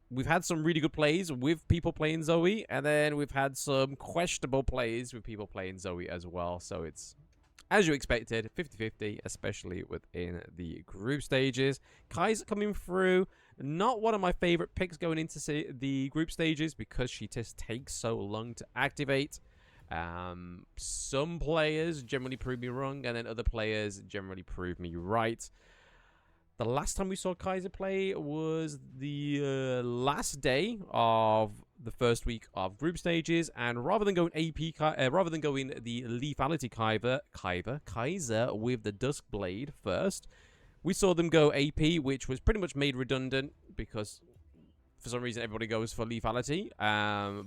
we've had some really good plays with people playing Zoe, and then we've had some questionable plays with people playing Zoe as well. So it's, as you expected, 50-50, especially within the group stages. Kaiser coming through. Not one of my favorite picks going into the group stages because she just takes so long to activate. Some players generally prove me wrong, and then other players generally prove me right. The last time we saw Kaiser play was the last day of the first week of group stages, and rather than going rather than going the lethality Kaiser with the Dusk Blade first, we saw them go AP, which was pretty much made redundant because for some reason everybody goes for lethality,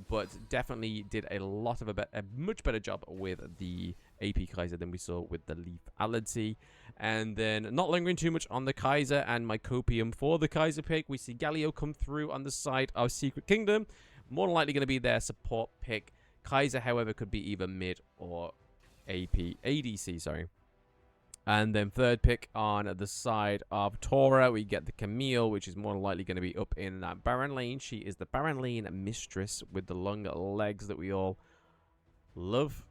but definitely did a much better job with the AP Kaiser than we saw with the lethality. And then, not lingering too much on the Kaiser and my copium for the Kaiser pick, we see Galio come through on the side of Secret Kingdom. More than likely going to be their support pick. Kaiser, however, could be either mid or ADC, sorry. And then third pick on the side of TORA, we get the Camille, which is more than likely going to be up in that Baron lane. She is the Baron lane mistress with the long legs that we all love.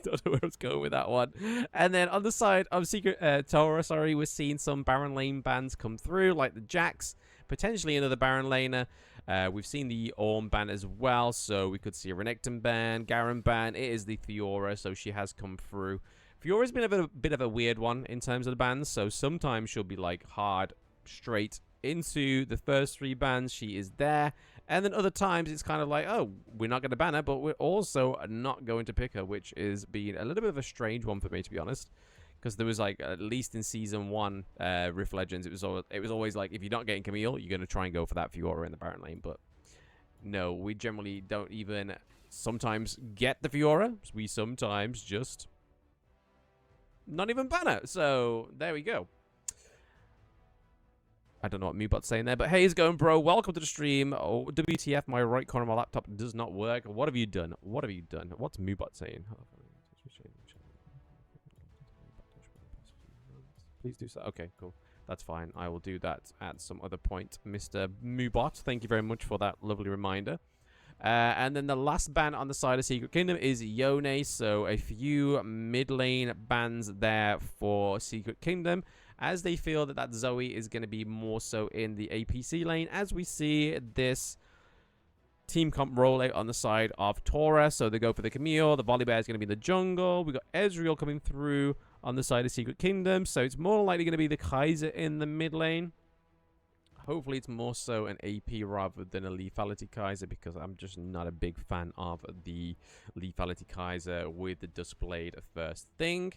Don't know where I was going with that one. And then on the side of TORA, we're seeing some Baron lane bans come through, like the Jax, potentially another Baron laner. We've seen the Orm ban as well, so we could see a Renekton ban, Garen ban. It is the Theora, so she has come through. Fiora's been a bit of a weird one in terms of the bans, so sometimes she'll be like hard, straight into the first 3 bans. She is there. And then other times it's kind of like, oh, we're not going to ban her, but we're also not going to pick her, which is being a little bit of a strange one for me, to be honest. Because there was like, at least in Season 1, Rift Legends, it was always like, if you're not getting Camille, you're going to try and go for that Fiora in the Baron lane. But no, we generally don't even sometimes get the Fiora. We sometimes just not even ban her. So there we go. I don't know what Moobot's saying there, but hey, how's it going, bro? Welcome to the stream. Oh, WTF, my right corner of my laptop does not work. What have you done? What have you done? What's Moobot saying? Please do so. Okay, cool. That's fine. I will do that at some other point, Mr. Moobot. Thank you very much for that lovely reminder. And then the last ban on the side of Secret Kingdom is Yone. So a few mid lane bans there for Secret Kingdom, as they feel that Zoe is going to be more so in the APC lane, as we see this team comp rollout on the side of TORA. So they go for the Camille. The Volibear is going to be in the jungle. We got Ezreal coming through on the side of Secret Kingdom. So it's more likely going to be the Kaiser in the mid lane. Hopefully it's more so an AP rather than a lethality Kaiser, because I'm just not a big fan of the lethality Kaiser with the Dusk Blade first thing.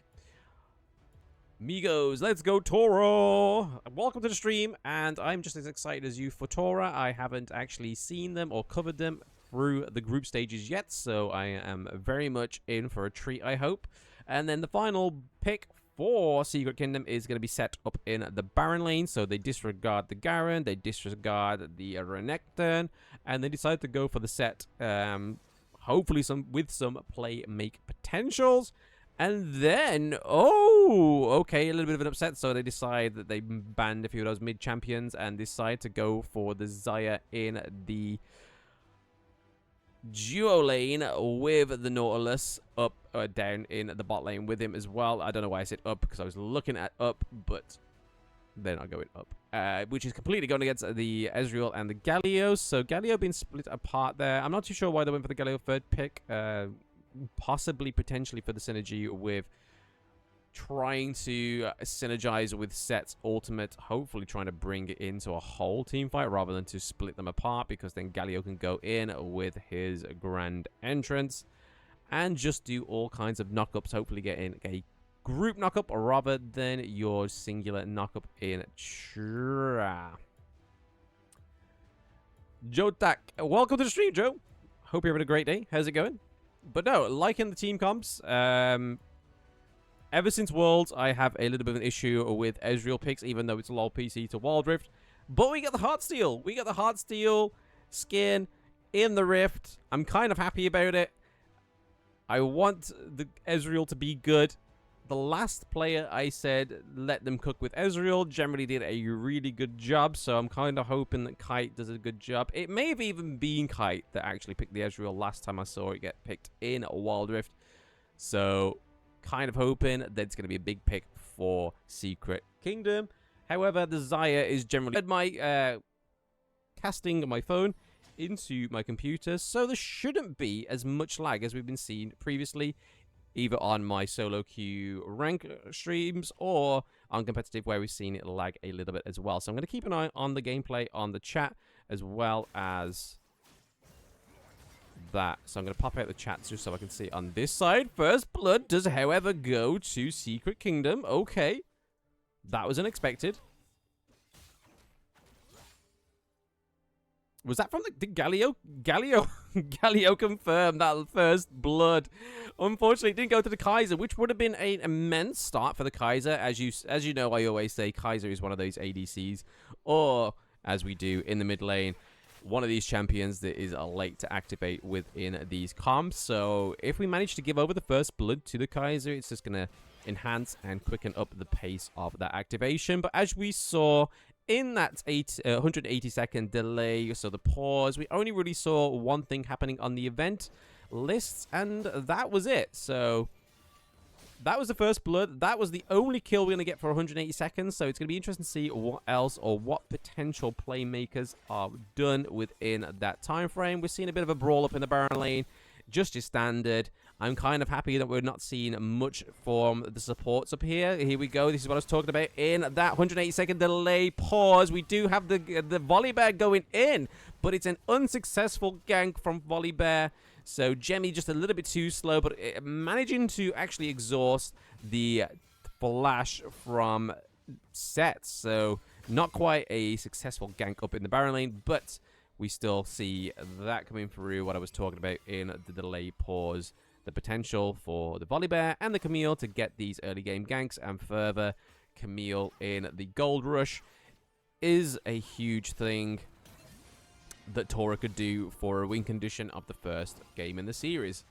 Migos, let's go TORA! Welcome to the stream, and I'm just as excited as you for TORA. I haven't actually seen them or covered them through the group stages yet, so I am very much in for a treat, I hope. And then the final pick for Secret Kingdom is going to be set up in the Baron lane, so they disregard the Garen, they disregard the Renekton, and they decide to go for the set, hopefully with some play make potentials. And then, oh, okay, a little bit of an upset. So they decide that they banned a few of those mid-champions and decide to go for the Xayah in the duo lane with the Nautilus up or down in the bot lane with him as well. I don't know why I said up, because I was looking at up, but they're not going up. Which is completely going against the Ezreal and the Galio. So Galio being split apart there. I'm not too sure why they went for the Galio third pick. Possibly, potentially for the synergy with trying to synergize with Set's ultimate, hopefully trying to bring it into a whole team fight rather than to split them apart, because then Galio can go in with his grand entrance and just do all kinds of knockups, hopefully getting a group knockup rather than your singular knockup in Tra. Joe Tak, welcome to the stream, Joe. Hope you're having a great day. How's it going? But no, liking the team comps. Ever since Worlds, I have a little bit of an issue with Ezreal picks, even though it's LoL PC to Wild Rift. But we got the Heartsteel. We got the Heartsteel skin in the Rift. I'm kind of happy about it. I want the Ezreal to be good. The last player I said let them cook with Ezreal generally did a really good job, so I'm kind of hoping that Kite does a good job. It may have even been Kite that actually picked the Ezreal last time I saw it get picked in Wild Rift. So, kind of hoping that it's going to be a big pick for Secret Kingdom. However, the Xayah is generally my casting my phone into my computer, so there shouldn't be as much lag as we've been seeing previously, either on my solo queue rank streams or on competitive, where we've seen it lag a little bit as well. So I'm going to keep an eye on the gameplay on the chat as well as that. So I'm going to pop out the chat just so I can see on this side. First blood does, however, go to Secret Kingdom. Okay. That was unexpected. Was that from the... Did Galio confirm that first blood? Unfortunately, it didn't go to the Kaiser, which would have been an immense start for the Kaiser. As you know, I always say Kaiser is one of those ADCs, or, as we do in the mid lane, one of these champions that is late to activate within these comps. So if we manage to give over the first blood to the Kaiser, it's just going to enhance and quicken up the pace of that activation. But as we saw in that 180-second delay, so the pause, we only really saw one thing happening on the event lists, and that was it. So that was the first blood. That was the only kill we're going to get for 180 seconds. So it's going to be interesting to see what else or what potential playmakers are done within that time frame. We're seeing a bit of a brawl up in the Baron lane, just your standard. I'm kind of happy that we're not seeing much from the supports up here. Here we go. This is what I was talking about in that 180-second delay pause. We do have the Volibear going in, but it's an unsuccessful gank from Volibear. So Jemmy just a little bit too slow, but managing to actually exhaust the flash from Set. So not quite a successful gank up in the Baron lane, but we still see that coming through, what I was talking about in the delay pause. The potential for the Volibear and the Camille to get these early game ganks, and further Camille in the gold rush is a huge thing that TORA could do for a win condition of the first game in the series.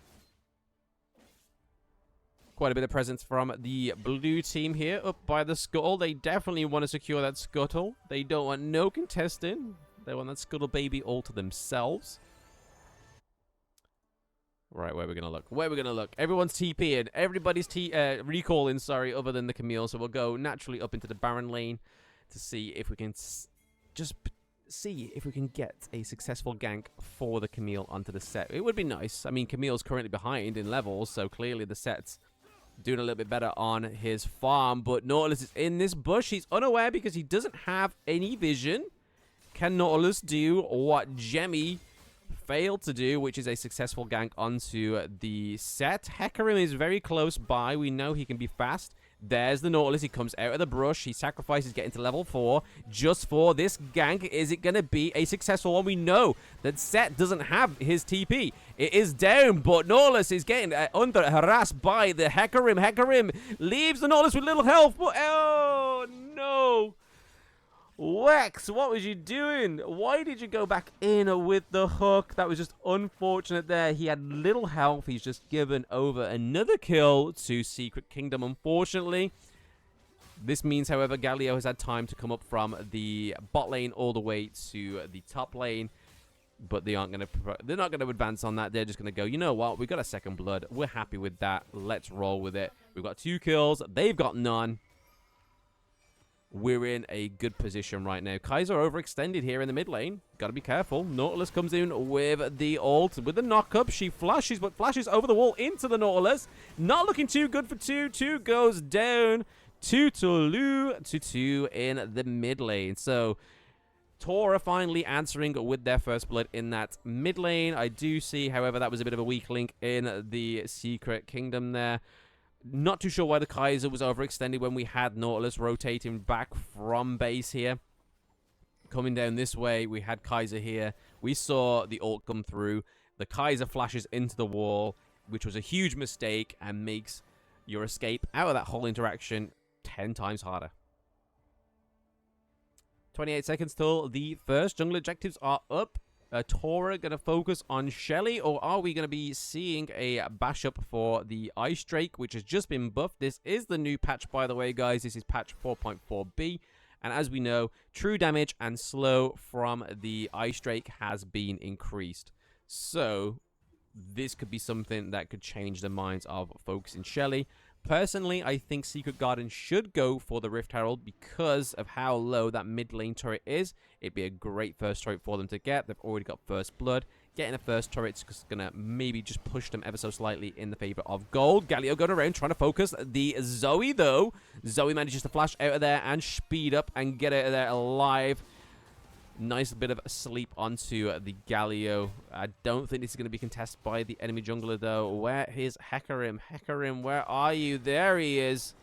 Quite a bit of presence from the blue team here up by the scuttle. They definitely want to secure that scuttle. They don't want no contesting. They want that scuttle baby all to themselves. Right, where are we going to look? Where are we going to look? Everyone's TPing. Everybody's recalling, sorry, other than the Camille. So we'll go naturally up into the Baron lane to see if we can just see if we can get a successful gank for the Camille onto the Set. It would be nice. I mean, Camille's currently behind in levels, so clearly the Set's doing a little bit better on his farm. But Nautilus is in this bush. He's unaware because he doesn't have any vision. Can Nautilus do what Jemmy failed to do, which is a successful gank onto the Set? Hecarim is very close by. We know he can be fast. There's the Nautilus. He comes out of the brush. He sacrifices getting to level 4 just for this gank. Is it going to be a successful one? We know that Set doesn't have his TP. It is down, but Nautilus is getting under harassed by the Hecarim. Hecarim leaves the Nautilus with little health, but oh no! Wex, what was you doing? Why did you go back in with the hook? That was just unfortunate there. He had little health. He's just given over another kill to Secret Kingdom, unfortunately. This means, however, Galio has had time to come up from the bot lane all the way to the top lane. But they're not going to advance on that. They're just going to go, you know what? We got a second blood. We're happy with that. Let's roll with it. We've got 2 kills. They've got none. We're in a good position right now. Kaiser overextended here in the mid lane. Got to be careful. Nautilus comes in with the ult. With the knock-up, she flashes, but flashes over the wall into the Nautilus. Not looking too good for 2. 2 goes down to Tulu to 2 in the mid lane. So, TORA finally answering with their first blood in that mid lane. I do see, however, that was a bit of a weak link in the Secret Kingdom there. Not too sure why the Kaiser was overextended when we had Nautilus rotating back from base here. Coming down this way, we had Kaiser here. We saw the ult come through. The Kaiser flashes into the wall, which was a huge mistake and makes your escape out of that whole interaction 10 times harder. 28 seconds till the first jungle objectives are up. TORA going to focus on Shelly, or are we going to be seeing a bash up for the Ice Drake, which has just been buffed? This is the new patch, by the way, guys. This is patch 4.4b. And as we know, true damage and slow from the Ice Drake has been increased. So this could be something that could change the minds of folks in Shelly. Personally, I think Secret Garden should go for the Rift Herald because of how low that mid lane turret is. It'd be a great first turret for them to get. They've already got first blood. Getting a first turret's just going to maybe just push them ever so slightly in the favor of gold. Galio going around trying to focus the Zoe, though. Zoe manages to flash out of there and speed up and get out of there alive. Nice bit of sleep onto the Galio. I don't think this is going to be contested by the enemy jungler, though. Where is Hecarim? Hecarim, where are you? There he is.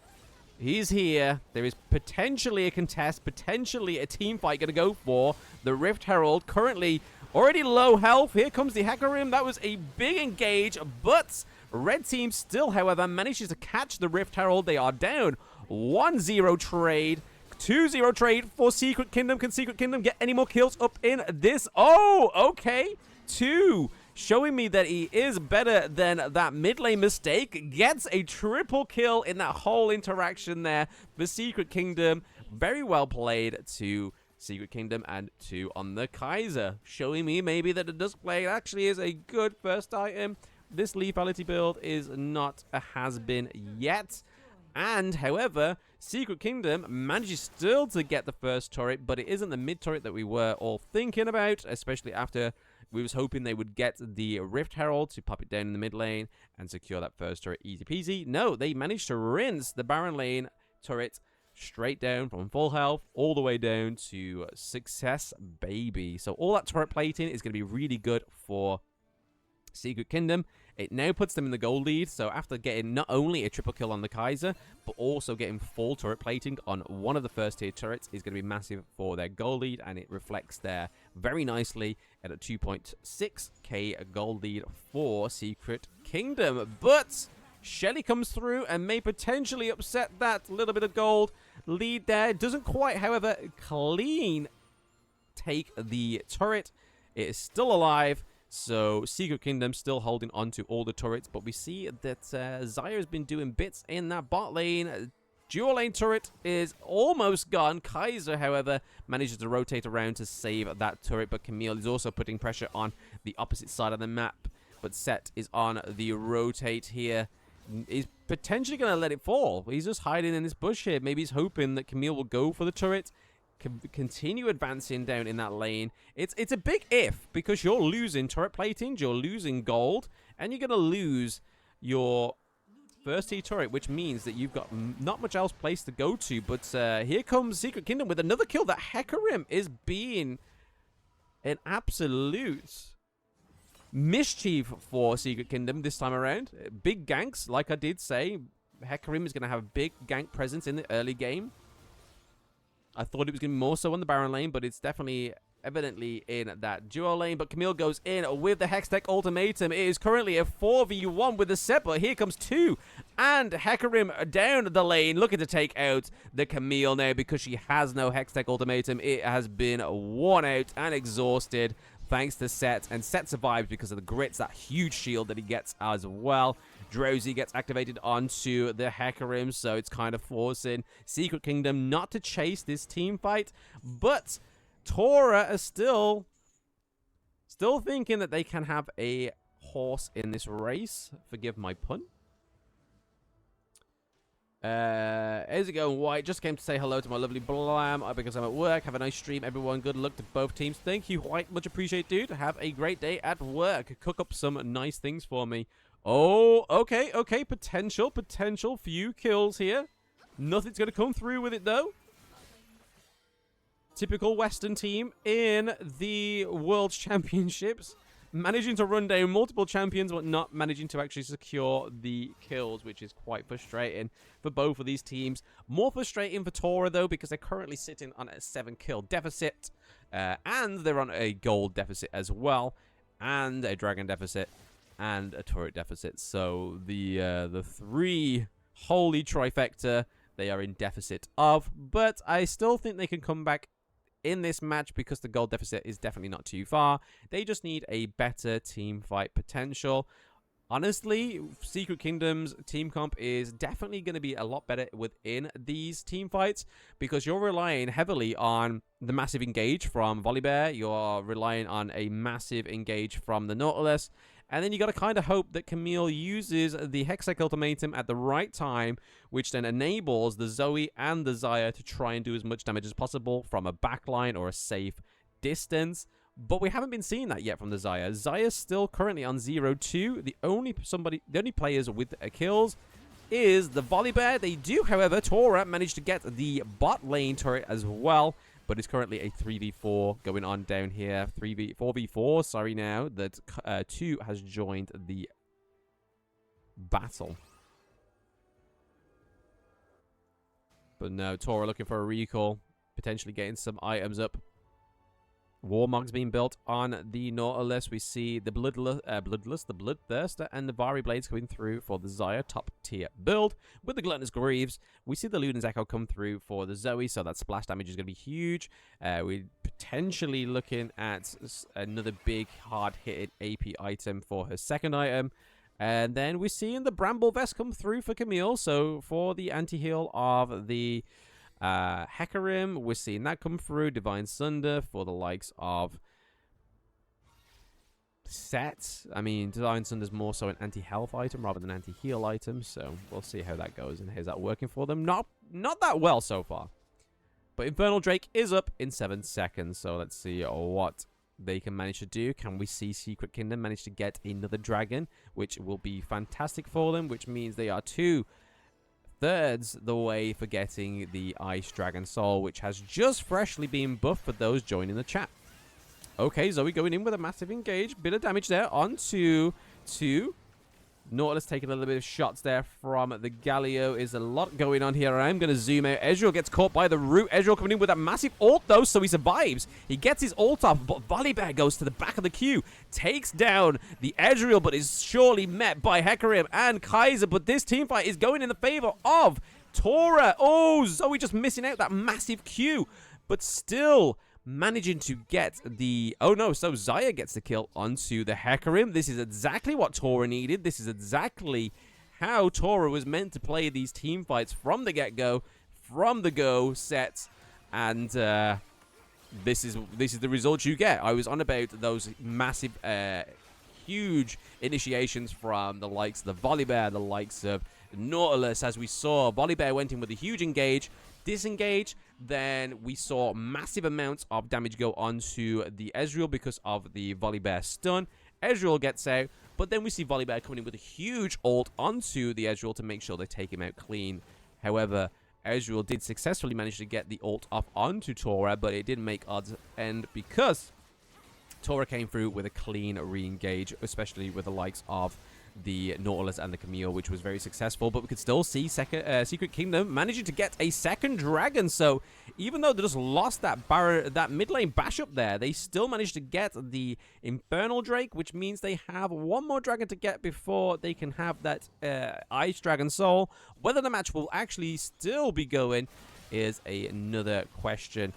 He's here. There is potentially a contest, potentially a team fight going to go for the Rift Herald. Currently already low health. Here comes the Hecarim. That was a big engage, but red team still, however, manages to catch the Rift Herald. They are down 1-0 trade. 2-0 trade for Secret Kingdom. Can Secret Kingdom get any more kills up in this? Oh, okay. 2. Showing me that he is better than that mid lane mistake. Gets a triple kill in that whole interaction there for Secret Kingdom. Very well played to Secret Kingdom and 2 on the Kaiser. Showing me maybe that the Dusk Blade actually is a good first item. This lethality build is not a has-been yet. And, however, Secret Kingdom manages still to get the first turret, but it isn't the mid turret that we were all thinking about, especially after we was hoping they would get the Rift Herald to pop it down in the mid lane and secure that first turret easy peasy. No, they managed to rinse the Baron lane turret straight down from full health all the way down to success, baby. So all that turret plating is going to be really good for Secret Kingdom. It now puts them in the gold lead, so after getting not only a triple kill on the Kaiser, but also getting full turret plating on one of the first tier turrets is going to be massive for their gold lead, and it reflects there very nicely at a 2.6k gold lead for Secret Kingdom. But Shelly comes through and may potentially upset that little bit of gold lead there. Doesn't quite, however, clean take the turret. It is still alive. So, Secret Kingdom still holding on to all the turrets, but we see that Xayah has been doing bits in that bot lane. Dual lane turret is almost gone. Kaiser, however, manages to rotate around to save that turret, but Camille is also putting pressure on the opposite side of the map. But Set is on the rotate here. He's potentially going to let it fall. He's just hiding in this bush here. Maybe he's hoping that Camille will go for the turret. Continue advancing down in that lane. It's a big if, because you're losing turret plating, you're losing gold, and you're going to lose your first tier turret, which means that you've got not much else place to go to. But here comes Secret Kingdom with another kill. That Hecarim is being an absolute mischief for Secret Kingdom this time around. Big ganks, like I did say. Hecarim is going to have a big gank presence in the early game. I thought it was going to be more so on the Baron lane, but it's definitely evidently in that duo lane. But Camille goes in with the Hextech ultimatum. It is currently a 4v1 with the set, but here comes 2. And Hecarim down the lane, looking to take out the Camille now because she has no Hextech ultimatum. It has been worn out and exhausted thanks to Set. And Set survives because of the grits, that huge shield that he gets as well. Drowsy gets activated onto the Hecarim, so it's kind of forcing Secret Kingdom not to chase this team fight. But TORA is still thinking that they can have a horse in this race. Forgive my pun. How's it going, White? Just came to say hello to my lovely Blam because I'm at work. Have a nice stream, everyone. Good luck to both teams. Thank you, White. Much appreciated, dude. Have a great day at work. Cook up some nice things for me. Oh, okay. Potential few kills here. Nothing's going to come through with it, though. Typical Western team in the World Championships. Managing to run down multiple champions, but not managing to actually secure the kills, which is quite frustrating for both of these teams. More frustrating for TORA, though, because they're currently sitting on a 7-kill deficit. And they're on a gold deficit as well. And a dragon deficit. And a turret deficit. So the 3 holy trifecta they are in deficit of. But I still think they can come back in this match because the gold deficit is definitely not too far. They just need a better team fight potential. Honestly, Secret Kingdom's team comp is definitely going to be a lot better within these team fights because you're relying heavily on the massive engage from Volibear. You're relying on a massive engage from the Nautilus. And then you got to kind of hope that Camille uses the Hextech Ultimatum at the right time, which then enables the Zoe and the Xayah to try and do as much damage as possible from a backline or a safe distance. But we haven't been seeing that yet from the Xayah. Xayah's still currently on 0-2. The only players with kills is the Volibear. They do, however, TORA managed to get the bot lane turret as well, but it's currently a 3v4 going on down here. 4v4, sorry now, that 2 has joined the battle. But no, TORA looking for a recall, potentially getting some items up. Warmog's being built on the Nautilus. We see the Bloodlust, the Bloodthirster, and the Vari Blades coming through for the Xayah top tier build. With the Gluttonous Greaves, we see the Luden's Echo come through for the Zoe, so that splash damage is going to be huge. We're potentially looking at another big, hard-hitted AP item for her second item. And then we're seeing the Bramble Vest come through for Camille, so for the anti-heal of the Hecarim, we're seeing that come through. Divine Sunder for the likes of Set. I mean, Divine Sunder's more so an anti-health item rather than anti-heal item, so we'll see how that goes. And is that working for them? Not that well so far. But Infernal Drake is up in 7 seconds, so let's see what they can manage to do. Can we see Secret Kingdom manage to get another dragon, which will be fantastic for them, which means they are 2/3 the way for getting the Ice Dragon Soul, which has just freshly been buffed for those joining the chat. Okay, Zoe going in with a massive engage. Bit of damage there onto 2. Nautilus taking a little bit of shots there from the Galio. Is a lot going on here. I'm going to zoom out. Ezreal gets caught by the root. Ezreal coming in with a massive ult, though, so he survives. He gets his ult off, but Volibear goes to the back of the queue. Takes down the Ezreal, but is surely met by Hecarim and Kaiser. But this teamfight is going in the favor of TORA. Oh, Zoe just missing out that massive queue, but still managing to get the... Oh, no, so Xayah gets the kill onto the Hecarim. This is exactly what TORA needed. This is exactly how TORA was meant to play these team fights from the get-go, from the go sets, and this is the result you get. I was on about those massive, huge initiations from the likes of the Volibear, the likes of Nautilus. As we saw, Volibear went in with a huge engage, disengage, then we saw massive amounts of damage go onto the Ezreal because of the Volibear stun. Ezreal gets out, but then we see Volibear coming in with a huge ult onto the Ezreal to make sure they take him out clean. However, Ezreal did successfully manage to get the ult off onto TORA, but it didn't make odds end because TORA came through with a clean re-engage, especially with the likes of the Nautilus and the Camille, which was very successful. But we could still see Secret Kingdom managing to get a second dragon. So even though they just lost that mid lane bash up there, they still managed to get the Infernal Drake, which means they have one more dragon to get before they can have that Ice Dragon Soul. Whether the match will actually still be going is another question.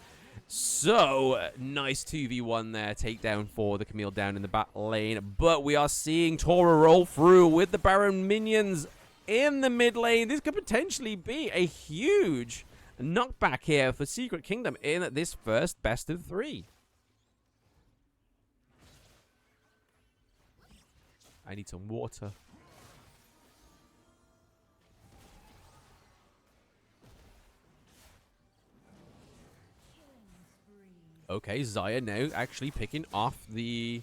So, nice 2v1 there, takedown for the Camille down in the back lane. But we are seeing TORA roll through with the Baron minions in the mid lane. This could potentially be a huge knockback here for Secret Kingdom in this first best of 3. I need some water. Okay, Xayah now actually picking off the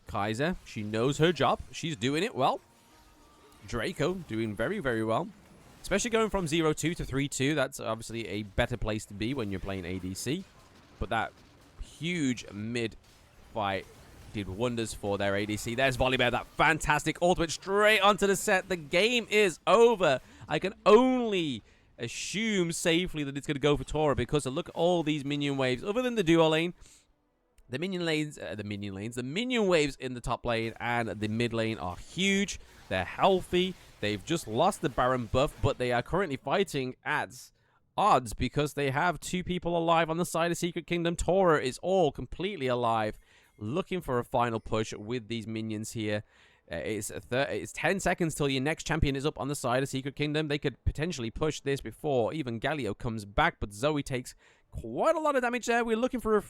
Kaiser. She knows her job. She's doing it well. Draco doing very, very well. Especially going from 0-2 to 3-2. That's obviously a better place to be when you're playing ADC. But that huge mid fight did wonders for their ADC. There's Volibear, that fantastic ultimate straight onto the set. The game is over. I can only assume safely that it's going to go for TORA because look at all these minion waves. Other than the duo lane, the minion waves in the top lane and the mid lane are huge. They're healthy. They've just lost the Baron buff, but they are currently fighting at odds because they have 2 people alive on the side of Secret Kingdom. TORA is all completely alive, looking for a final push with these minions here. It's 10 seconds till your next champion is up on the side of Secret Kingdom. They could potentially push this before even Galio comes back, but Zoe takes quite a lot of damage there. We're looking for a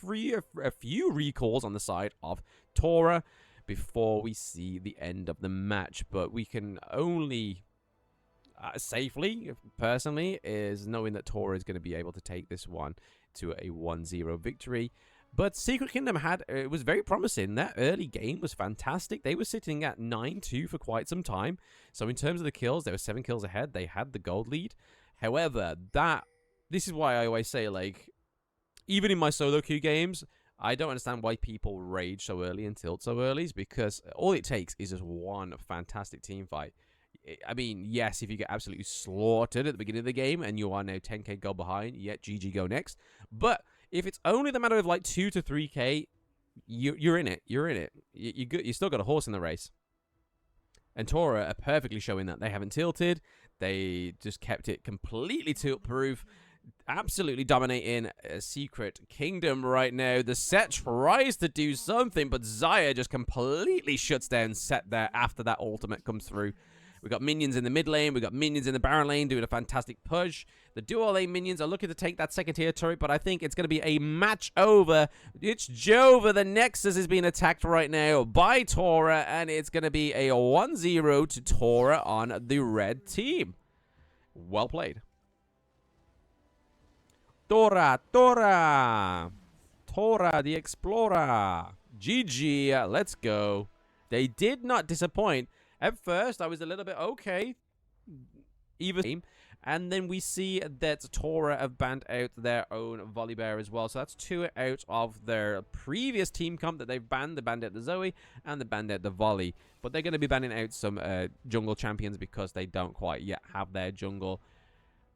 few recalls on the side of TORA before we see the end of the match, but we can only safely, personally, is knowing that TORA is going to be able to take this one to a 1-0 victory. But Secret Kingdom it was very promising. That early game was fantastic. They were sitting at 9-2 for quite some time. So in terms of the kills, they were 7 kills ahead. They had the gold lead. However, this is why I always say, like, even in my solo queue games, I don't understand why people rage so early and tilt so early, because all it takes is just one fantastic team fight. I mean, yes, if you get absolutely slaughtered at the beginning of the game and you are now 10k goal behind, yet GG go next. But if it's only the matter of like 2 to 3k, you're in it. You're in it. You still got a horse in the race. And TORA are perfectly showing that they haven't tilted. They just kept it completely tilt-proof. Absolutely dominating Secret Kingdom right now. The set tries to do something, but Xayah just completely shuts down set there after that ultimate comes through. We've got minions in the mid lane. We've got minions in the Baron lane doing a fantastic push. The dual lane minions are looking to take that second tier turret, but I think it's going to be a match over. It's Jova. The Nexus is being attacked right now by TORA, and it's going to be a 1-0 to TORA on the red team. Well played. TORA the Explorer. GG, let's go. They did not disappoint. At first, I was a little bit okay, even, and then we see that TORA have banned out their own Volibear as well. So that's 2 out of their previous team comp that they've banned. They banned out the Zoe and they banned out the Volley. But they're going to be banning out some jungle champions because they don't quite yet have their jungle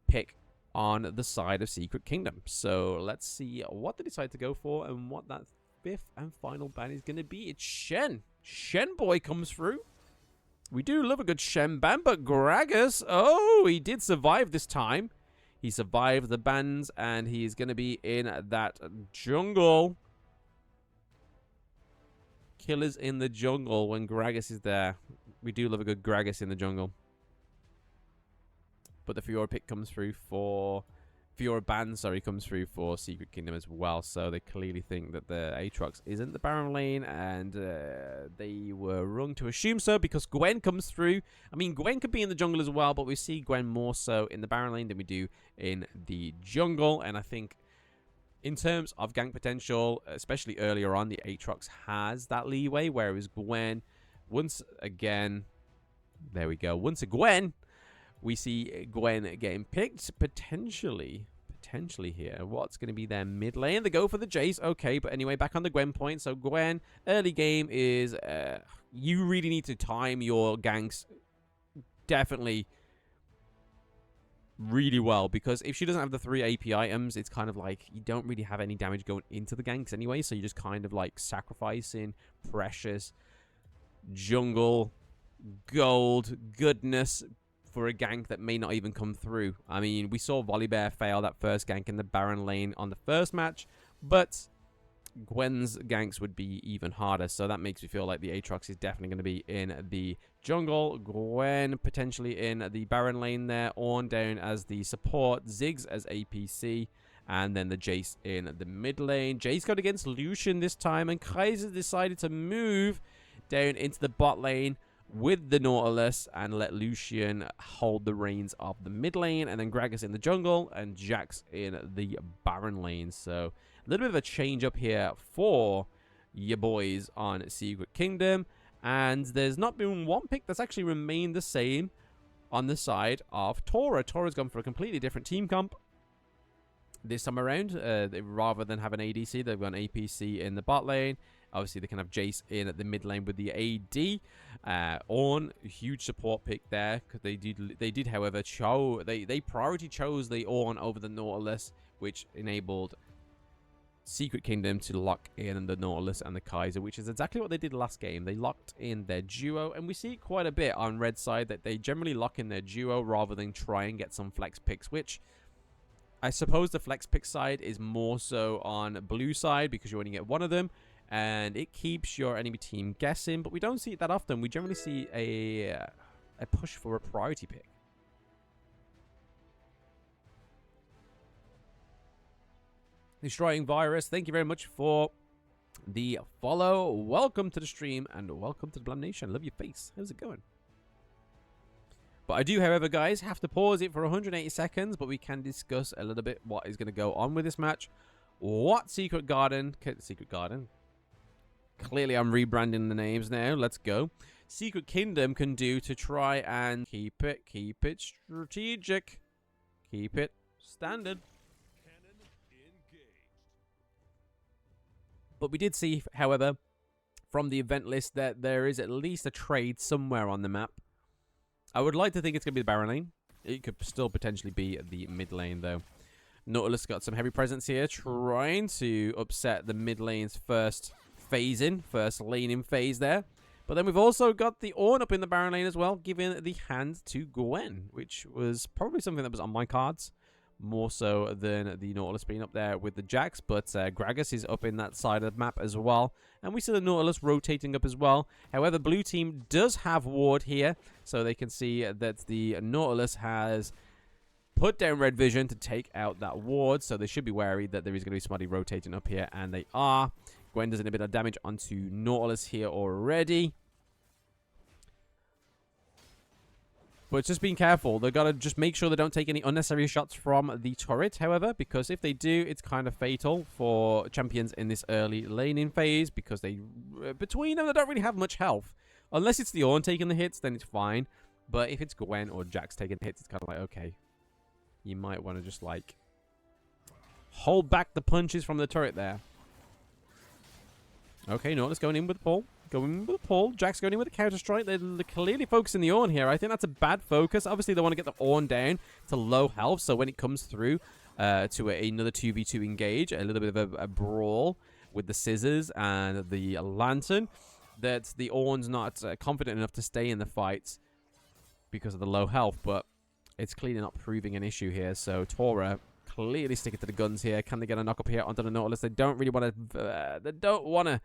pick on the side of Secret Kingdom. So let's see what they decide to go for and what that 5th and final ban is going to be. It's Shen. Shen boy comes through. We do love a good Shen ban, but Gragas, oh, he did survive this time. He survived the bans, and he's going to be in that jungle. Killers in the jungle when Gragas is there. We do love a good Gragas in the jungle. But the Fiora pick comes through for... Fiora ban, sorry, comes through for Secret Kingdom as well. So they clearly think that the Aatrox isn't the Baron lane, and they were wrong to assume so because Gwen comes through. I mean, Gwen could be in the jungle as well, but we see Gwen more so in the Baron lane than we do in the jungle. And I think in terms of gank potential, especially earlier on, the Aatrox has that leeway, whereas Gwen, once again, there we go, once again, we see Gwen getting picked, potentially here. What's going to be their mid lane? They go for the Jace, okay, but anyway, back on the Gwen point. So Gwen, early game is, you really need to time your ganks definitely really well, because if she doesn't have the 3 AP items, it's kind of like you don't really have any damage going into the ganks anyway, so you're just kind of like sacrificing precious jungle gold goodness for a gank that may not even come through. I mean, we saw Volibear fail that first gank in the Baron lane on the first match, but Gwen's ganks would be even harder, so that makes me feel like the Aatrox is definitely going to be in the jungle. Gwen potentially in the Baron lane there, Ornn down as the support, Ziggs as APC, and then the Jace in the mid lane. Jace got against Lucian this time, and Kaiser decided to move down into the bot lane with the Nautilus and let Lucian hold the reins of the mid lane, and then Gragas in the jungle and Jax in the Baron lane. So a little bit of a change up here for your boys on Secret Kingdom, and there's not been one pick that's actually remained the same on the side of TORA. TORA's gone for a completely different team comp this time around. Rather than have an ADC, they've got an APC in the bot lane. Obviously, they can have Jace in at the mid lane with the AD. Ornn, huge support pick there, because they did, however, they priority chose the Ornn over the Nautilus, which enabled Secret Kingdom to lock in the Nautilus and the Kaiser, which is exactly what they did last game. They locked in their duo, and we see quite a bit on red side that they generally lock in their duo rather than try and get some flex picks, which I suppose the flex pick side is more so on blue side because you only get one of them, and it keeps your enemy team guessing, but we don't see it that often. We generally see a push for a priority pick. Destroying Virus, thank you very much for the follow. Welcome to the stream and welcome to the Blam Nation. Love your face. How's it going? But I do, however, guys, have to pause it for 180 seconds, but we can discuss a little bit what is going to go on with this match. What Secret Garden... Secret Garden? Clearly, I'm rebranding the names now. Let's go. Secret Kingdom can do to try and keep it strategic. Keep it standard. But we did see, however, from the event list that there is at least a trade somewhere on the map. I would like to think it's going to be the Baron lane. It could still potentially be the mid lane, though. Nautilus got some heavy presence here, trying to upset the mid lane's first laning phase there. But then we've also got the Ornn up in the Baron lane as well, giving the hand to Gwen, which was probably something that was on my cards, more so than the Nautilus being up there with the Jax. But Gragas is up in that side of the map as well. And we see the Nautilus rotating up as well. However, blue team does have ward here. So they can see that the Nautilus has put down red vision to take out that ward. So they should be wary that there is going to be somebody rotating up here. And they are. Gwen does a bit of damage onto Nautilus here already. But just being careful. They've got to just make sure they don't take any unnecessary shots from the turret, however, because if they do, it's kind of fatal for champions in this early laning phase, because they, between them, they don't really have much health. Unless it's the Ornn taking the hits, then it's fine. But if it's Gwen or Jax taking hits, it's kind of like, okay, you might want to just, like, hold back the punches from the turret there. Okay, no, let's go in with the pull. Going with the pull. Jax going in with a counter strike. They're clearly focusing the Ornn here. I think that's a bad focus. Obviously, they want to get the Ornn down to low health. So when it comes through to another 2v2 engage, a little bit of a brawl with the scissors and the lantern, that the Ornn's not confident enough to stay in the fight because of the low health. But it's clearly not proving an issue here. So TORA clearly sticking to the guns here. Can they get a knock up here onto the Nautilus? They don't really want to. They don't want to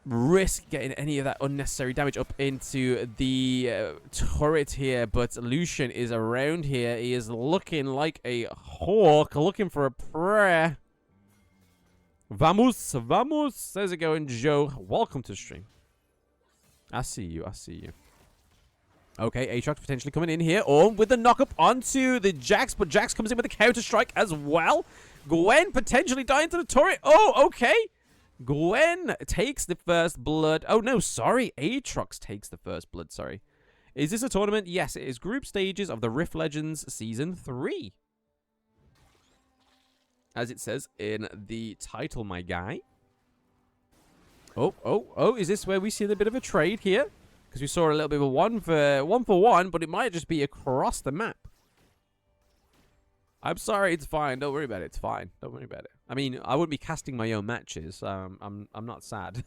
risk getting any of that unnecessary damage up into the turret here, but Lucian is around here. He is looking like a hawk, looking for a prayer. Vamos, vamos. How's it going, Joe? Welcome to the stream. I see you, I see you. Okay, Aatrox potentially coming in here. Ornn with the knock-up onto the Jax, but Jax comes in with a counter-strike as well. Gwen potentially dying to the turret. Oh, okay. Gwen takes the first blood. Oh, no, sorry. Aatrox takes the first blood, sorry. Is this a tournament? Yes, it is group stages of the Rift Legends Season 3. As it says in the title, my guy. Oh, is this where we see a bit of a trade here? Because we saw a little bit of a one for one, but it might just be across the map. I'm sorry, it's fine. Don't worry about it. It's fine. Don't worry about it. I mean, I wouldn't be casting my own matches. I'm not sad.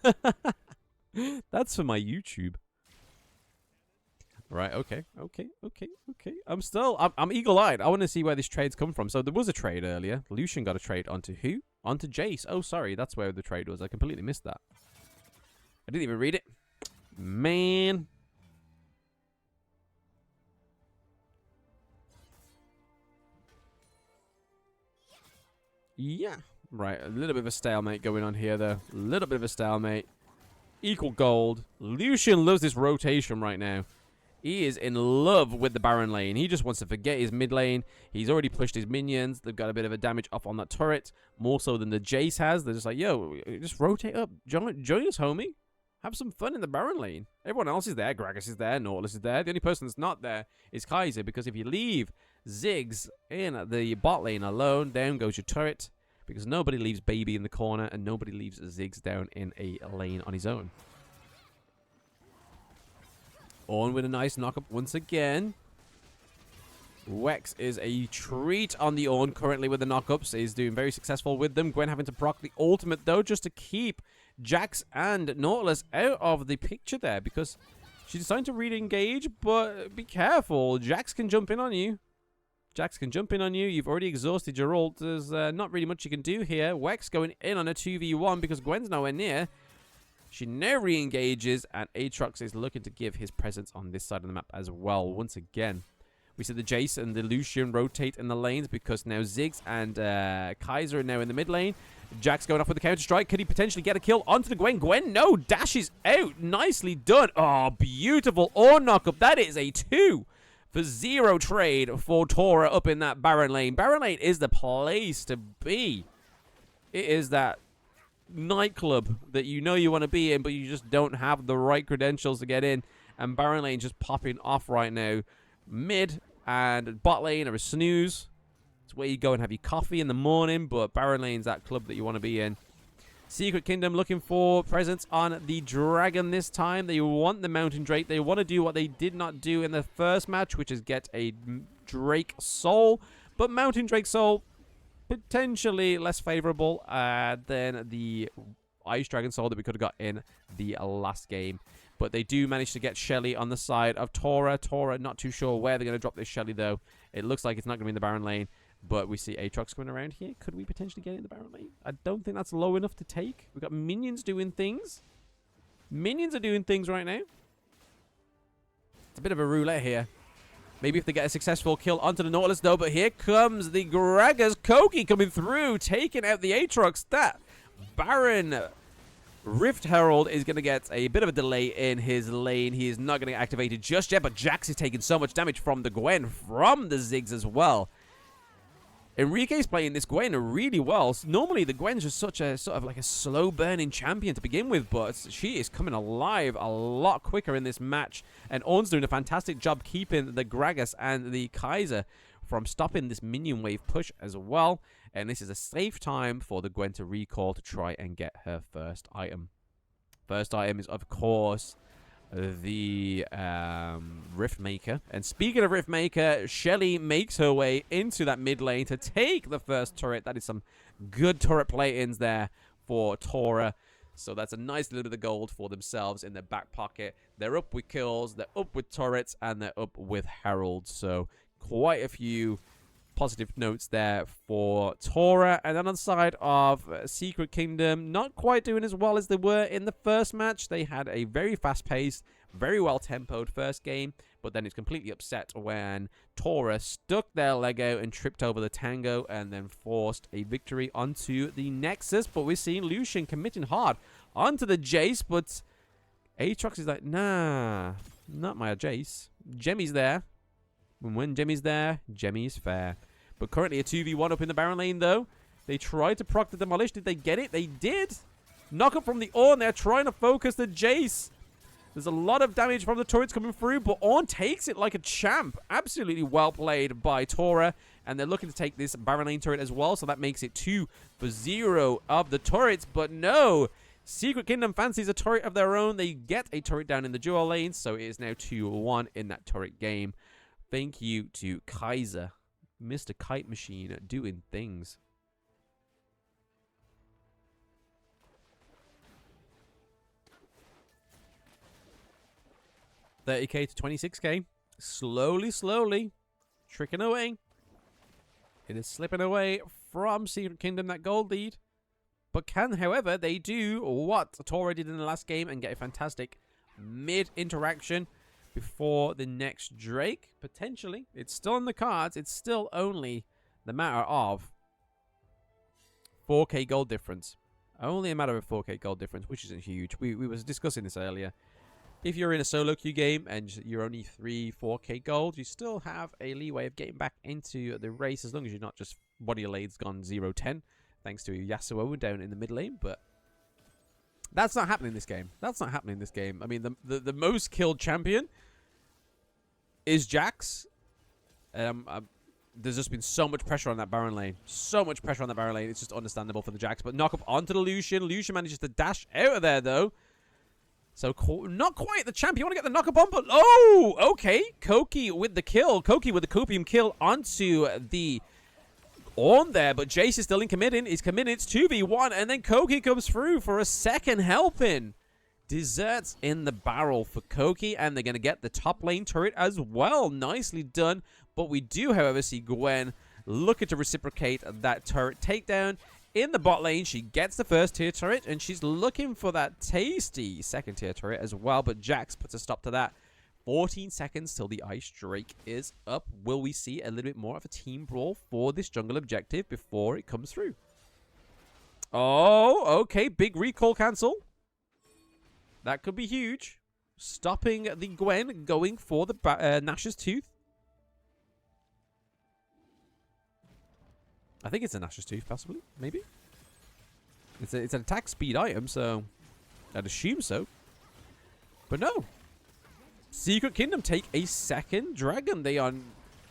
That's for my YouTube. Right, okay. I'm eagle-eyed. I want to see where this trade's come from. So there was a trade earlier. Lucian got a trade onto who? Onto Jace. Oh, sorry. That's where the trade was. I completely missed that. I didn't even read it. Man. Yeah. Right, a little bit of a stalemate going on here, though. A little bit of a stalemate. Equal gold. Lucian loves this rotation right now. He is in love with the Baron lane. He just wants to forget his mid lane. He's already pushed his minions. They've got a bit of a damage off on that turret. More so than the Jace has. They're just like, yo, just rotate up. Join us, homie. Have some fun in the Baron lane. Everyone else is there. Gragas is there. Nautilus is there. The only person that's not there is Kaiser, because if you leave Ziggs in the bot lane alone, down goes your turret. Because nobody leaves Baby in the corner, and nobody leaves Ziggs down in a lane on his own. Ornn with a nice knock-up once again. Wex is a treat on the Ornn currently with the knock-ups. He's doing very successful with them. Gwen having to proc the ultimate, though, just to keep Jax and Nautilus out of the picture there, because she's deciding to re-engage, but be careful. Jax can jump in on you. Jax can jump in on you. You've already exhausted your ult. There's not really much you can do here. Wex going in on a 2v1 because Gwen's nowhere near. She now re-engages, and Aatrox is looking to give his presence on this side of the map as well. Once again, we see the Jace and the Lucian rotate in the lanes because now Ziggs and Kaiser are now in the mid lane. Jax going off with the counter-strike. Could he potentially get a kill onto the Gwen? Gwen, no, dashes out. Nicely done. Oh, beautiful ore knock-up. That is a 2-for-0 trade for TORA up in that Baron lane. Baron lane is the place to be. It is that nightclub that you know you want to be in, but you just don't have the right credentials to get in. And Baron lane just popping off right now. Mid and bot lane are a snooze. It's where you go and have your coffee in the morning, but Baron lane's that club that you want to be in. Secret Kingdom looking for presence on the Dragon this time. They want the Mountain Drake. They want to do what they did not do in the first match, which is get a Drake Soul. But Mountain Drake Soul, potentially less favorable than the Ice Dragon Soul that we could have got in the last game. But they do manage to get Shelly on the side of TORA. TORA, not too sure where they're going to drop this Shelly, though. It looks like it's not going to be in the Baron lane. But we see Aatrox coming around here. Could we potentially get in the Baron lane? I don't think that's low enough to take. We've got minions doing things. Minions are doing things right now. It's a bit of a roulette here. Maybe if they get a successful kill onto the Nautilus, though. But here comes the Gragas. Koki coming through, taking out the Aatrox. That Baron Rift Herald is going to get a bit of a delay in his lane. He is not going to get activated just yet. But Jax is taking so much damage from the Gwen, from the Ziggs as well. Enrique's playing this Gwen really well. Normally, the Gwen's just such a sort of like a slow-burning champion to begin with, but she is coming alive a lot quicker in this match. And Ornn's doing a fantastic job keeping the Gragas and the Kaiser from stopping this minion wave push as well. And this is a safe time for the Gwen to recall to try and get her first item. First item is, of course, the Rift Maker. And speaking of Rift Maker, Shelly makes her way into that mid lane to take the first turret. That is some good turret play-ins there for TORA. So that's a nice little bit of gold for themselves in their back pocket. They're up with kills, they're up with turrets, and they're up with heralds. So quite a few positive notes there for TORA. And then on the side of Secret Kingdom, not quite doing as well as they were in the first match. They had a very fast-paced, very well-tempoed first game, but then it's completely upset when TORA stuck their leg out and tripped over the Tango and then forced a victory onto the Nexus. But we're seeing Lucian committing hard onto the Jace, but Aatrox is like, nah, not my Jace. Jemmy's there. And when Jemmy's there, Jemmy's fair. But currently a 2v1 up in the Baron lane, though. They tried to proc the Demolish. Did they get it? They did. Knock up from the Ornn. They're trying to focus the Jace. There's a lot of damage from the turrets coming through, but Ornn takes it like a champ. Absolutely well played by TORA. And they're looking to take this Baron lane turret as well, so that makes it 2-for-0 of the turrets. But no, Secret Kingdom fancies a turret of their own. They get a turret down in the dual lane, so it is now 2-1 in that turret game. Thank you to Kaiser, Mr. Kite Machine, doing things. $30K to $26K. Slowly, tricking away. It is slipping away from Secret Kingdom, that gold lead. But can, however, they do what TORA did in the last game and get a fantastic mid-interaction before the next Drake, potentially. It's still in the cards. It's still only the matter of 4K gold difference. Only a matter of 4K gold difference, which isn't huge. We were discussing this earlier. If you're in a solo queue game and you're only 4K gold, you still have a leeway of getting back into the race as long as you're not just one of your lanes gone 0-10, thanks to Yasuo down in the mid lane, but that's not happening this game. That's not happening this game. I mean, the most killed champion is Jax. There's just been so much pressure on that Baron lane. So much pressure on that Baron lane. It's just understandable for the Jax. But knock up onto the Lucian. Lucian manages to dash out of there, though. So, not quite the champ. You want to get the knock up on, but... Oh, okay. Koki with the kill. Koki with the copium kill onto the Ornn there. But Jace is still in committing. He's committed. It's 2v1. And then Koki comes through for a second helping. Desserts in the barrel for Koki. And they're going to get the top lane turret as well. Nicely done But we do, however, see Gwen looking to reciprocate that turret takedown. In the bot lane, she gets the first tier turret, and she's looking for that tasty second tier turret as well, but Jax puts a stop to that. 14 seconds till the Ice Drake is up. Will we see a little bit more of a team brawl for this jungle objective before it comes through? Oh, okay. Big recall cancel. That could be huge. Stopping the Gwen going for the Nash's Tooth. I think it's a Nash's Tooth, possibly. Maybe. It's an attack speed item, so I'd assume so. But no. Secret Kingdom take a second dragon. They are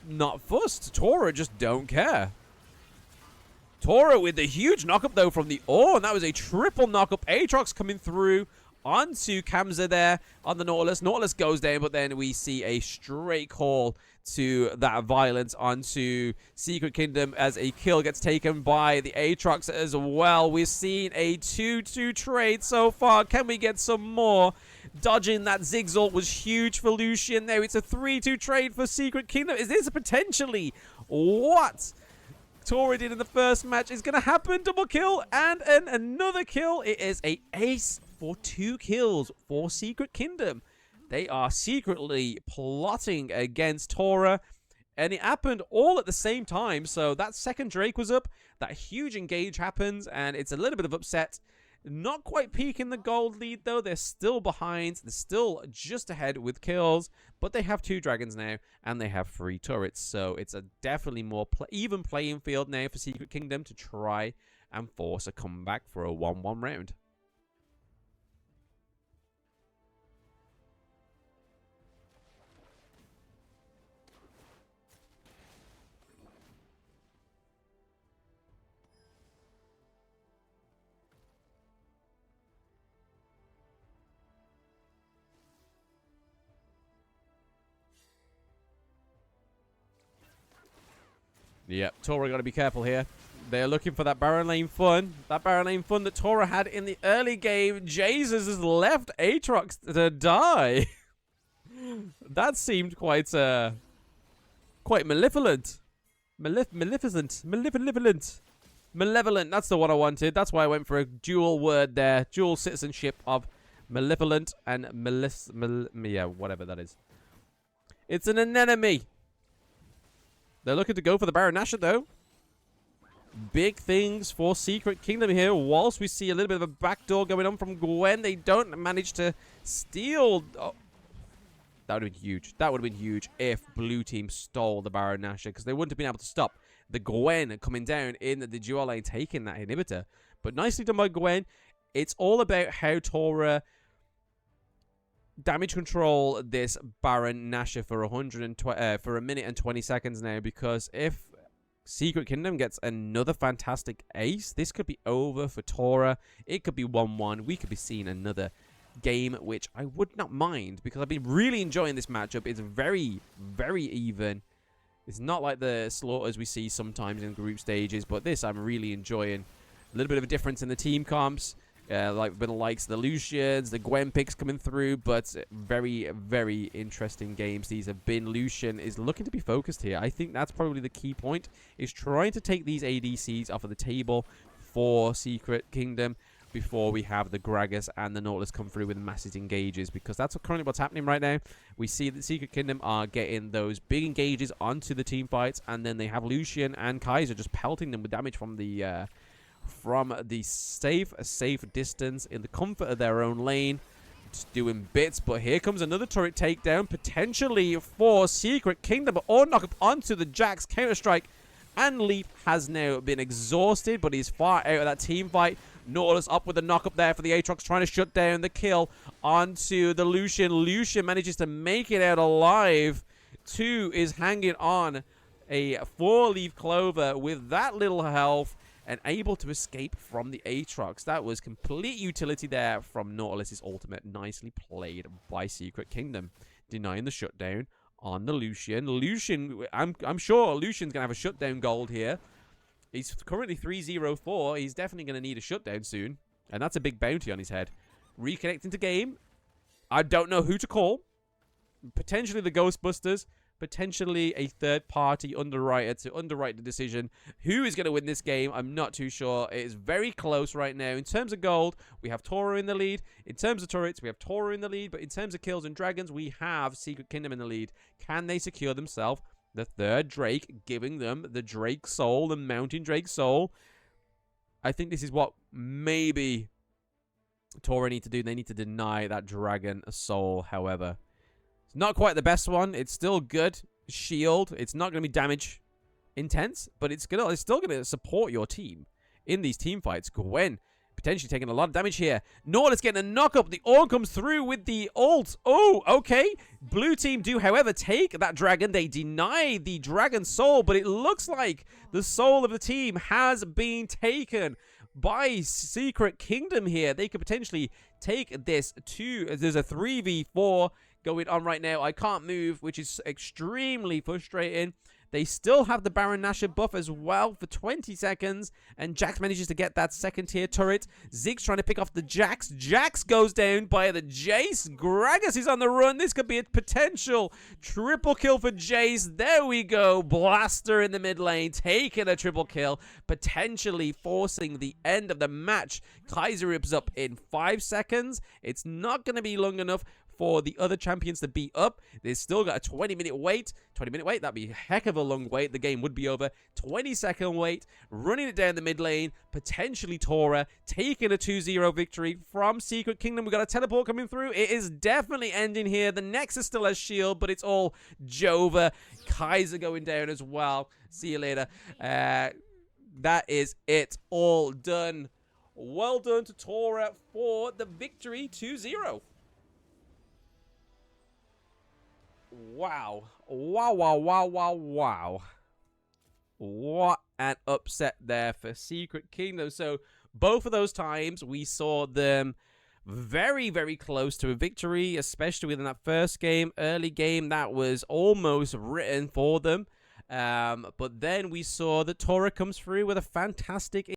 not fussed. TORA just don't care. TORA with the huge knockup, though, from the Ore. And that was a triple knockup. Aatrox coming through onto Kamza there on the Nautilus. Nautilus goes down, but then we see a straight call to that violence onto Secret Kingdom as a kill gets taken by the Aatrox as well. We've seen a 2-2 trade so far. Can we get some more? Dodging that Zigzag was huge for Lucian. Now it's a 3-2 trade for Secret Kingdom. Is this potentially what TORA did in the first match is going to happen? Double kill and another kill. It is a ace for 2 kills for Secret Kingdom. They are secretly plotting against TORA, and it happened all at the same time. So that second Drake was up, that huge engage happens, and it's a little bit of upset. Not quite peaking the gold lead, though. They're still behind. They're still just ahead with kills, but they have 2 dragons now, and they have 3 turrets. So it's a definitely more even playing field now for Secret Kingdom to try and force a comeback for a 1-1 round. Yep, TORA got to be careful here. They're looking for that Baron lane fun. That Baron lane fun that TORA had in the early game. Jesus has left Aatrox to die. That seemed quite malevolent. Malevolent. That's the one I wanted. That's why I went for a dual word there. Dual citizenship of malevolent and yeah, whatever that is. It's an anemone. They're looking to go for the Baron Nashor, though. Big things for Secret Kingdom here. Whilst we see a little bit of a backdoor going on from Gwen, they don't manage to steal. Oh, that would have been huge. That would have been huge if Blue Team stole the Baron Nashor, because they wouldn't have been able to stop the Gwen coming down in the dual lane, taking that inhibitor. But nicely done by Gwen. It's all about how TORA damage control this Baron Nashor for a minute and 20 seconds now, because if Secret Kingdom gets another fantastic ace, this could be over for TORA. It could be 1-1. We could be seeing another game, which I would not mind, because I've been really enjoying this matchup. It's very, very even. It's not like the slaughters we see sometimes in group stages, but this I'm really enjoying. A little bit of a difference in the team comps. Like the likes of the Lucians, the Gwen picks coming through, but very, very interesting games these have been. Lucian is looking to be focused here. I think that's probably the key point, is trying to take these ADCs off of the table for Secret Kingdom before we have the Gragas and the Nautilus come through with massive engages, because that's currently what's happening right now. We see that Secret Kingdom are getting those big engages onto the team fights, and then they have Lucian and Kaiser just pelting them with damage from the safe distance in the comfort of their own lane, just doing bits. But here comes another turret takedown, potentially for Secret Kingdom, but all knock up onto the Jax Counter-Strike, and Leap has now been exhausted, but he's far out of that team fight. Nautilus up with a knock up there for the Aatrox, trying to shut down the kill onto the Lucian. Lucian manages to make it out alive. 2 is hanging on a 4-leaf clover with that little health, and able to escape from the Aatrox. That was complete utility there from Nautilus's ultimate. Nicely played by Secret Kingdom. Denying the shutdown on the Lucian. Lucian, I'm sure Lucian's going to have a shutdown gold here. He's currently 3-0-4. He's definitely going to need a shutdown soon. And that's a big bounty on his head. Reconnecting to game. I don't know who to call. Potentially the Ghostbusters. potentially a third party underwriter to underwrite the decision. Who is going to win this game? I'm not too sure. It is very close right now. In terms of gold, we have TORA in the lead. In terms of turrets, we have TORA in the lead. But in terms of kills and dragons, we have Secret Kingdom in the lead. Can they secure themselves the third Drake, giving them the Drake Soul, the Mountain Drake Soul? I think this is what maybe TORA need to do. They need to deny that Dragon Soul, however. It's not quite the best one. It's still good. Shield. It's not going to be damage intense, but it's still going to support your team in these team fights. Gwen potentially taking a lot of damage here. Nautilus getting a knock up. The Orn comes through with the ult. Oh, okay. Blue team do, however, take that dragon. They deny the Dragon Soul, but it looks like the soul of the team has been taken by Secret Kingdom here. They could potentially take this to... There's a 3v4 going on right now. I can't move, which is extremely frustrating. They still have the Baron Nashor buff as well for 20 seconds. And Jax manages to get that second tier turret. Ziggs trying to pick off the Jax. Jax goes down by the Jace. Gragas is on the run. This could be a potential triple kill for Jace. There we go. Blaster in the mid lane. Taking a triple kill. Potentially forcing the end of the match. Kaiser rips up in 5 seconds. It's not going to be long enough for the other champions to beat up. They've still got a 20-minute wait. 20-minute wait, that'd be a heck of a long wait. The game would be over. 20-second wait, running it down the mid lane. Potentially TORA taking a 2-0 victory from Secret Kingdom. We've got a teleport coming through. It is definitely ending here. The Nexus still has shield, but it's all Jova. Kaiser going down as well. See you later. That is it. All done. Well done to TORA for the victory 2-0. Wow. Wow, wow, wow, wow, wow. What an upset there for Secret Kingdom. So, both of those times, we saw them very, very close to a victory, especially within that first game. Early game, that was almost written for them. But then we saw that TORA comes through with a fantastic